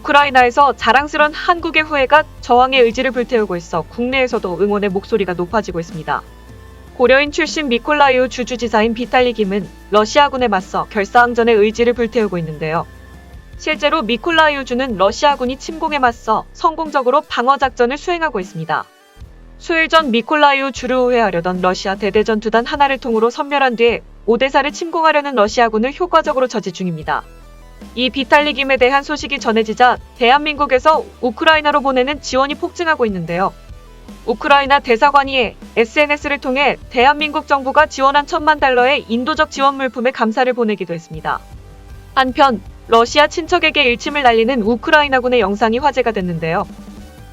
우크라이나에서 자랑스런 한국의 후예가 저항의 의지를 불태우고 있어 국내에서도 응원의 목소리가 높아지고 있습니다. 고려인 출신 미콜라이우 주주지사인 비탈리 김은 러시아군에 맞서 결사항전의 의지를 불태우고 있는데요. 실제로 미콜라이우 주는 러시아군이 침공에 맞서 성공적으로 방어작전을 수행하고 있습니다. 수일 전 미콜라이우 주를 우회하려던 러시아 대대전투단 하나를 통으로 섬멸한 뒤에 오데사를 침공하려는 러시아군을 효과적으로 저지 중입니다. 이 비탈리 김에 대한 소식이 전해지자 대한민국에서 우크라이나로 보내는 지원이 폭증하고 있는데요. 우크라이나 대사관이 SNS를 통해 대한민국 정부가 지원한 $10,000의 인도적 지원 물품에 감사를 보내기도 했습니다. 한편 러시아 친척에게 일침을 날리는 우크라이나군의 영상이 화제가 됐는데요.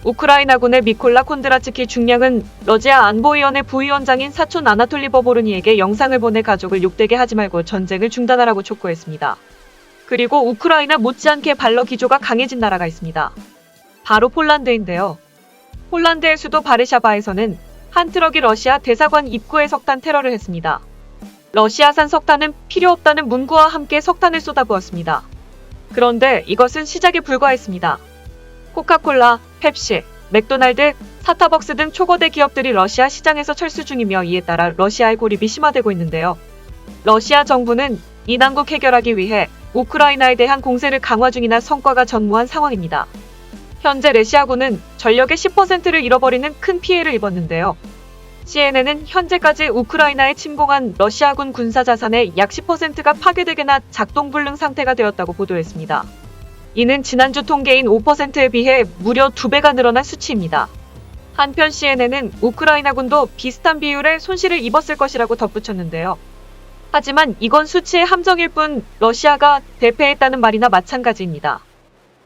우크라이나군의 미콜라 콘드라츠키 중령은 러시아 안보위원회 부위원장인 사촌 아나톨리 버보르니에게 영상을 보내 가족을 욕되게 하지 말고 전쟁을 중단하라고 촉구했습니다. 그리고 우크라이나 못지않게 발러 기조가 강해진 나라가 있습니다. 바로 폴란드인데요. 폴란드의 수도 바르샤바에서는 한 트럭이 러시아 대사관 입구에 석탄 테러를 했습니다. 러시아산 석탄은 필요 없다는 문구와 함께 석탄을 쏟아부었습니다. 그런데 이것은 시작에 불과했습니다. 코카콜라, 펩시, 맥도날드, 스타벅스 등 초거대 기업들이 러시아 시장에서 철수 중이며 이에 따라 러시아의 고립이 심화되고 있는데요. 러시아 정부는 이 난국 해결하기 위해 우크라이나에 대한 공세를 강화 중이나 성과가 전무한 상황입니다. 현재 러시아군은 전력의 10%를 잃어버리는 큰 피해를 입었는데요. CNN은 현재까지 우크라이나에 침공한 러시아군 군사 자산의 약 10%가 파괴되거나 작동불능 상태가 되었다고 보도했습니다. 이는 지난주 통계인 5%에 비해 무려 2배가 늘어난 수치입니다. 한편 CNN은 우크라이나군도 비슷한 비율의 손실을 입었을 것이라고 덧붙였는데요. 하지만 이건 수치의 함정일 뿐 러시아가 대패했다는 말이나 마찬가지입니다.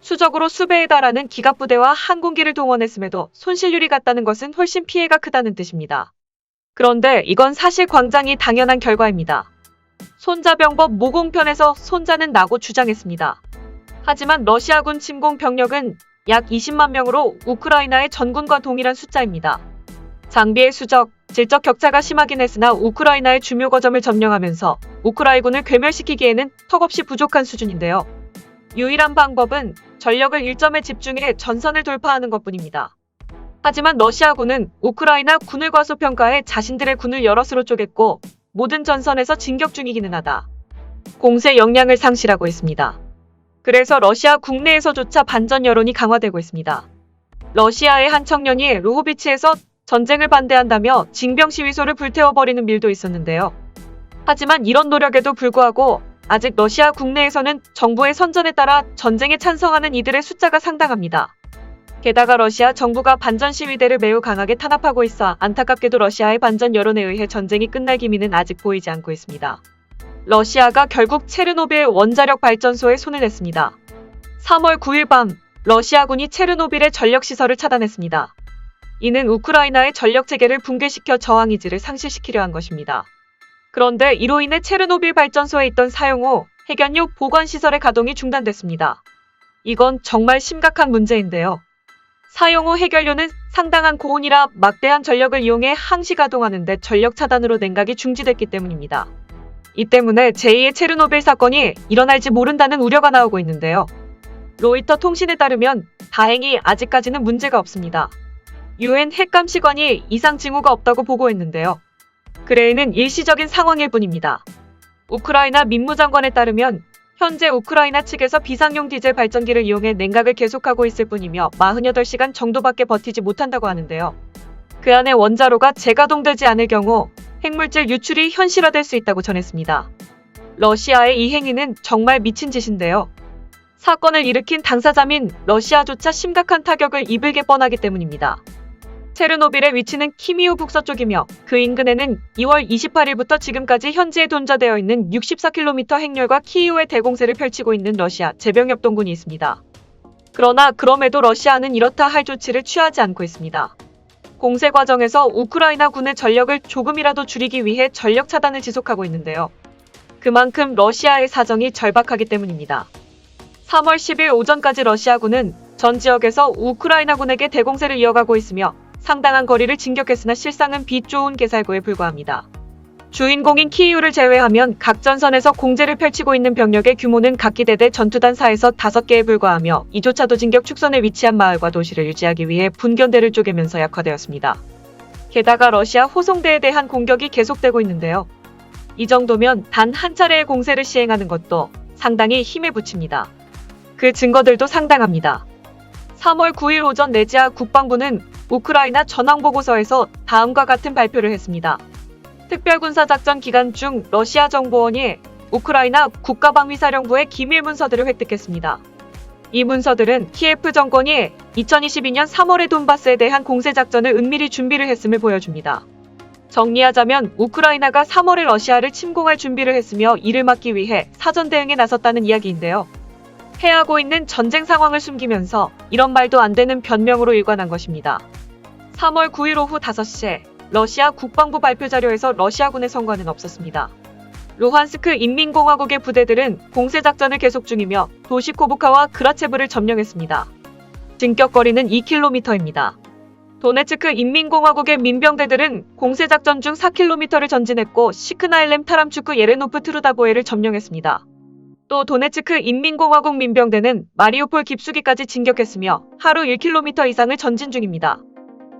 수적으로 수배에 달하는 기갑부대와 항공기를 동원했음에도 손실률이 같다는 것은 훨씬 피해가 크다는 뜻입니다. 그런데 이건 사실 광장이 당연한 결과입니다. 손자병법 모공편에서 손자는 나고 주장했습니다. 하지만 러시아군 침공 병력은 약 20만 명으로 우크라이나의 전군과 동일한 숫자입니다. 장비의 수적, 질적 격차가 심하긴 했으나 우크라이나의 주요 거점을 점령하면서 우크라이군을 괴멸시키기에는 턱없이 부족한 수준인데요. 유일한 방법은 전력을 일점에 집중해 전선을 돌파하는 것뿐입니다. 하지만 러시아군은 우크라이나 군을 과소평가해 자신들의 군을 여럿으로 쪼갰고 모든 전선에서 진격 중이기는 하다. 공세 역량을 상실하고 있습니다. 그래서 러시아 국내에서조차 반전 여론이 강화되고 있습니다. 러시아의 한 청년이 루호비치에서 전쟁을 반대한다며 징병 시위소를 불태워버리는 일도 있었는데요. 하지만 이런 노력에도 불구하고 아직 러시아 국내에서는 정부의 선전에 따라 전쟁에 찬성하는 이들의 숫자가 상당합니다. 게다가 러시아 정부가 반전 시위대를 매우 강하게 탄압하고 있어 안타깝게도 러시아의 반전 여론에 의해 전쟁이 끝날 기미는 아직 보이지 않고 있습니다. 러시아가 결국 체르노빌 원자력 발전소에 손을 냈습니다. 3월 9일 밤 러시아군이 체르노빌의 전력시설을 차단했습니다. 이는 우크라이나의 전력체계를 붕괴시켜 저항의지를 상실시키려 한 것입니다. 그런데 이로 인해 체르노빌 발전소에 있던 사용호, 핵연료 보관시설의 가동이 중단됐습니다. 이건 정말 심각한 문제인데요. 사용호 핵연료는 상당한 고온이라 막대한 전력을 이용해 항시 가동하는데 전력 차단으로 냉각이 중지됐기 때문입니다. 이 때문에 제2의 체르노빌 사건이 일어날지 모른다는 우려가 나오고 있는데요. 로이터 통신에 따르면 다행히 아직까지는 문제가 없습니다. UN 핵감시관이 이상 징후가 없다고 보고했는데요. 그레이는 일시적인 상황일 뿐입니다. 우크라이나 민무장관에 따르면 현재 우크라이나 측에서 비상용 디젤 발전기를 이용해 냉각을 계속하고 있을 뿐이며 48시간 정도밖에 버티지 못한다고 하는데요. 그 안에 원자로가 재가동되지 않을 경우 핵물질 유출이 현실화될 수 있다고 전했습니다. 러시아의 이 행위는 정말 미친 짓인데요. 사건을 일으킨 당사자민 러시아조차 심각한 타격을 입을 게 뻔하기 때문입니다. 체르노빌의 위치는 키미우 북서쪽이며 그 인근에는 2월 28일부터 지금까지 현지에 돈자되어 있는 64km 핵열과 키이우의 대공세를 펼치고 있는 러시아 제병협동군이 있습니다. 그러나 그럼에도 러시아는 이렇다 할 조치를 취하지 않고 있습니다. 공세 과정에서 우크라이나 군의 전력을 조금이라도 줄이기 위해 전력 차단을 지속하고 있는데요. 그만큼 러시아의 사정이 절박하기 때문입니다. 3월 10일 오전까지 러시아군은 전 지역에서 우크라이나군에게 대공세를 이어가고 있으며 상당한 거리를 진격했으나 실상은 빛 좋은 개살구에 불과합니다. 주인공인 키이우를 제외하면 각 전선에서 공제를 펼치고 있는 병력의 규모는 각 기대대 전투단 4에서 5개에 불과하며 이조차도 진격 축선에 위치한 마을과 도시를 유지하기 위해 분견대를 쪼개면서 약화되었습니다. 게다가 러시아 호송대에 대한 공격이 계속되고 있는데요. 이 정도면 단 한 차례의 공세를 시행하는 것도 상당히 힘에 부칩니다. 그 증거들도 상당합니다. 3월 9일 오전 레지아 국방부는 우크라이나 전황보고서에서 다음과 같은 발표를 했습니다. 특별군사작전 기간 중 러시아 정보원이 우크라이나 국가방위사령부의 기밀 문서들을 획득했습니다. 이 문서들은 키예프 정권이 2022년 3월에 돈바스에 대한 공세작전을 은밀히 준비를 했음을 보여줍니다. 정리하자면 우크라이나가 3월에 러시아를 침공할 준비를 했으며 이를 막기 위해 사전 대응에 나섰다는 이야기인데요. 패하고 있는 전쟁 상황을 숨기면서 이런 말도 안 되는 변명으로 일관한 것입니다. 3월 9일 오후 5시에 러시아 국방부 발표 자료에서 러시아군의 성과는 없었습니다. 루한스크 인민공화국의 부대들은 공세작전을 계속 중이며 도시 코브카와 그라체브를 점령했습니다. 진격거리는 2km입니다. 도네츠크 인민공화국의 민병대들은 공세작전 중 4km를 전진했고 시크나일렘 타람추크 예레노프 트루다보에를 점령했습니다. 또 도네츠크 인민공화국 민병대는 마리우폴 깊숙이까지 진격했으며 하루 1km 이상을 전진 중입니다.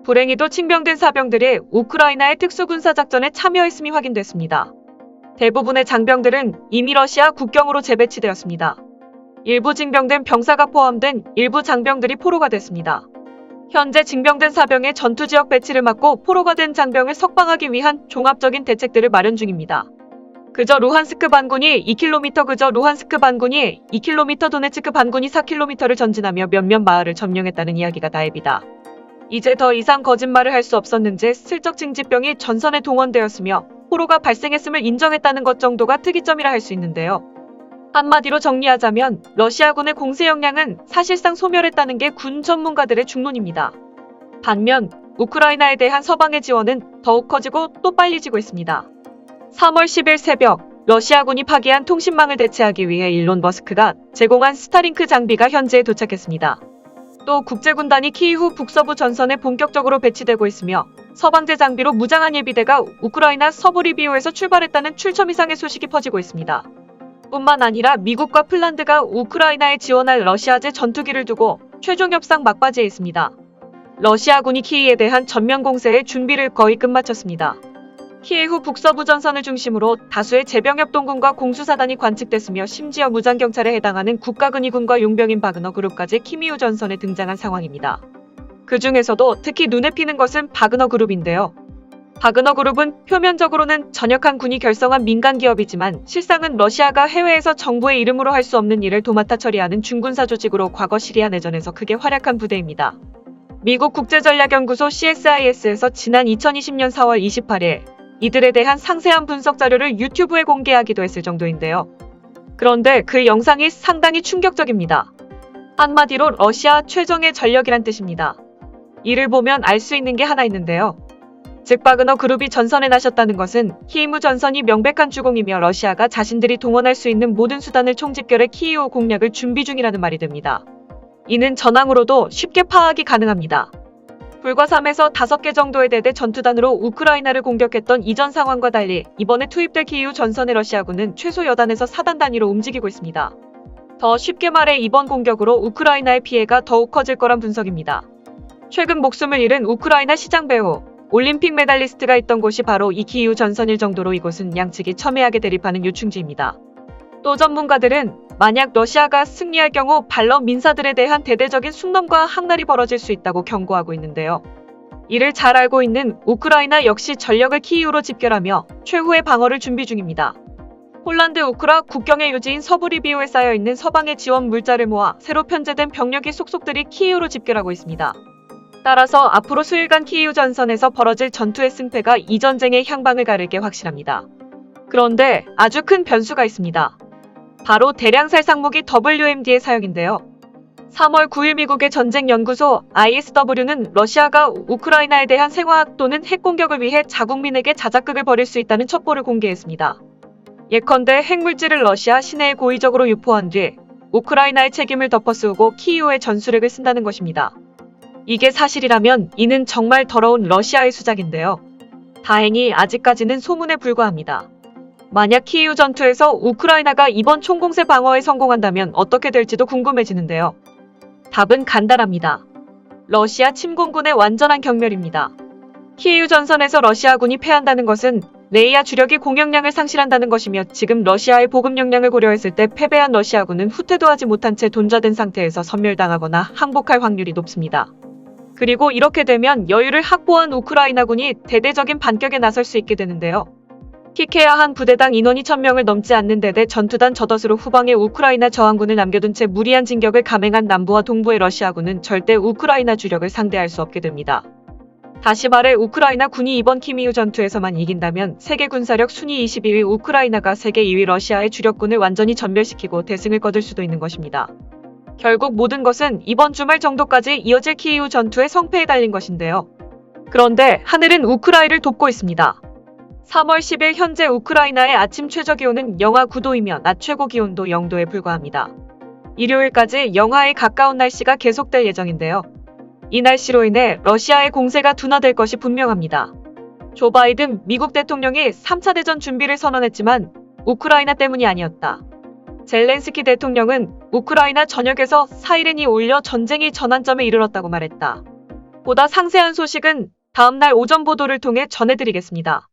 불행히도 칭병된 사병들이 우크라이나의 특수군사작전에 참여했음이 확인됐습니다. 대부분의 장병들은 이미 러시아 국경으로 재배치되었습니다. 일부 징병된 병사가 포함된 일부 장병들이 포로가 됐습니다. 현재 징병된 사병의 전투지역 배치를 막고 포로가 된 장병을 석방하기 위한 종합적인 대책들을 마련 중입니다. 그저 루한스크 반군이 2km 도네츠크 반군이 4km를 전진하며 몇몇 마을을 점령했다는 이야기가 다입니다. 이제 더 이상 거짓말을 할 수 없었는지 슬쩍 징집병이 전선에 동원되었으며 포로가 발생했음을 인정했다는 것 정도가 특이점이라 할 수 있는데요. 한마디로 정리하자면 러시아군의 공세 역량은 사실상 소멸했다는 게 군 전문가들의 중론입니다. 반면 우크라이나에 대한 서방의 지원은 더욱 커지고 또 빨리 지고 있습니다. 3월 10일 새벽 러시아군이 파기한 통신망을 대체하기 위해 일론 머스크가 제공한 스타링크 장비가 현지에 도착했습니다. 또 국제군단이 키이후 북서부 전선에 본격적으로 배치되고 있으며 서방제 장비로 무장한 예비대가 우크라이나 서부 리비우에서 출발했다는 출처 이상의 소식이 퍼지고 있습니다. 뿐만 아니라 미국과 핀란드가 우크라이나에 지원할 러시아제 전투기를 두고 최종 협상 막바지에 있습니다. 러시아군이 키이에 대한 전면 공세의 준비를 거의 끝마쳤습니다. 키이후 북서부 전선을 중심으로 다수의 제병협동군과 공수사단이 관측됐으며 심지어 무장경찰에 해당하는 국가근위군과 용병인 바그너 그룹까지 키미우 전선에 등장한 상황입니다. 그 중에서도 특히 눈에 띄는 것은 바그너 그룹인데요. 바그너 그룹은 표면적으로는 전역한 군이 결성한 민간 기업이지만 실상은 러시아가 해외에서 정부의 이름으로 할 수 없는 일을 도맡아 처리하는 중군사 조직으로 과거 시리아 내전에서 크게 활약한 부대입니다. 미국 국제전략연구소 CSIS에서 지난 2020년 4월 28일 이들에 대한 상세한 분석 자료를 유튜브에 공개하기도 했을 정도인데요. 그런데 그 영상이 상당히 충격적입니다. 한마디로 러시아 최정예 전력이란 뜻입니다. 이를 보면 알 수 있는 게 하나 있는데요. 즉 바그너 그룹이 전선에 나섰다는 것은 키이우 전선이 명백한 주공이며 러시아가 자신들이 동원할 수 있는 모든 수단을 총집결해 키이우 공략을 준비 중이라는 말이 됩니다. 이는 전황으로도 쉽게 파악이 가능합니다. 불과 3에서 5개 정도의 대대 전투단으로 우크라이나를 공격했던 이전 상황과 달리 이번에 투입될 키이우 전선의 러시아군은 최소 여단에서 4단 단위로 움직이고 있습니다. 더 쉽게 말해 이번 공격으로 우크라이나의 피해가 더욱 커질 거란 분석입니다. 최근 목숨을 잃은 우크라이나 시장 배우, 올림픽 메달리스트가 있던 곳이 바로 이 키이우 전선일 정도로 이곳은 양측이 첨예하게 대립하는 요충지입니다. 또 전문가들은 만약 러시아가 승리할 경우 발러 민사들에 대한 대대적인 숙놈과 항날이 벌어질 수 있다고 경고하고 있는데요. 이를 잘 알고 있는 우크라이나 역시 전력을 키이우로 집결하며 최후의 방어를 준비 중입니다. 폴란드 우크라 국경의 요지인 서부 리비우에 쌓여있는 서방의 지원 물자를 모아 새로 편제된 병력의 속속들이 키이우로 집결하고 있습니다. 따라서 앞으로 수일간 키이우 전선에서 벌어질 전투의 승패가 이 전쟁의 향방을 가르게 확실합니다. 그런데 아주 큰 변수가 있습니다. 바로 대량 살상무기 WMD의 사용인데요. 3월 9일 미국의 전쟁연구소 ISW는 러시아가 우크라이나에 대한 생화학 또는 핵공격을 위해 자국민에게 자작극을 벌일 수 있다는 첩보를 공개했습니다. 예컨대 핵물질을 러시아 시내에 고의적으로 유포한 뒤 우크라이나의 책임을 덮어쓰고 키이우의 전술핵을 쓴다는 것입니다. 이게 사실이라면 이는 정말 더러운 러시아의 수작인데요. 다행히 아직까지는 소문에 불과합니다. 만약 키이우 전투에서 우크라이나가 이번 총공세 방어에 성공한다면 어떻게 될지도 궁금해지는데요. 답은 간단합니다. 러시아 침공군의 완전한 경멸입니다. 키이우 전선에서 러시아군이 패한다는 것은 레이아 주력이 공격량을 상실한다는 것이며 지금 러시아의 보급용량을 고려했을 때 패배한 러시아군은 후퇴도 하지 못한 채 돈좌된 상태에서 섬멸당하거나 항복할 확률이 높습니다. 그리고 이렇게 되면 여유를 확보한 우크라이나군이 대대적인 반격에 나설 수 있게 되는데요. 키케야 한 부대당 인원이 1000명을 넘지 않는 대대 전투단 저덧으로 후방에 우크라이나 저항군을 남겨둔 채 무리한 진격을 감행한 남부와 동부의 러시아군은 절대 우크라이나 주력을 상대할 수 없게 됩니다. 다시 말해 우크라이나 군이 이번 키이우 전투에서만 이긴다면 세계 군사력 순위 22위 우크라이나가 세계 2위 러시아의 주력군을 완전히 전멸시키고 대승을 거둘 수도 있는 것입니다. 결국 모든 것은 이번 주말 정도까지 이어질 키이우 전투의 성패에 달린 것인데요. 그런데 하늘은 우크라이나를 돕고 있습니다. 3월 10일 현재 우크라이나의 아침 최저기온은 영하 9도이며 낮 최고기온도 0도에 불과합니다. 일요일까지 영하에 가까운 날씨가 계속될 예정인데요. 이 날씨로 인해 러시아의 공세가 둔화될 것이 분명합니다. 조 바이든 미국 대통령이 3차 대전 준비를 선언했지만 우크라이나 때문이 아니었다. 젤렌스키 대통령은 우크라이나 전역에서 사이렌이 울려 전쟁이 전환점에 이르렀다고 말했다. 보다 상세한 소식은 다음날 오전 보도를 통해 전해드리겠습니다.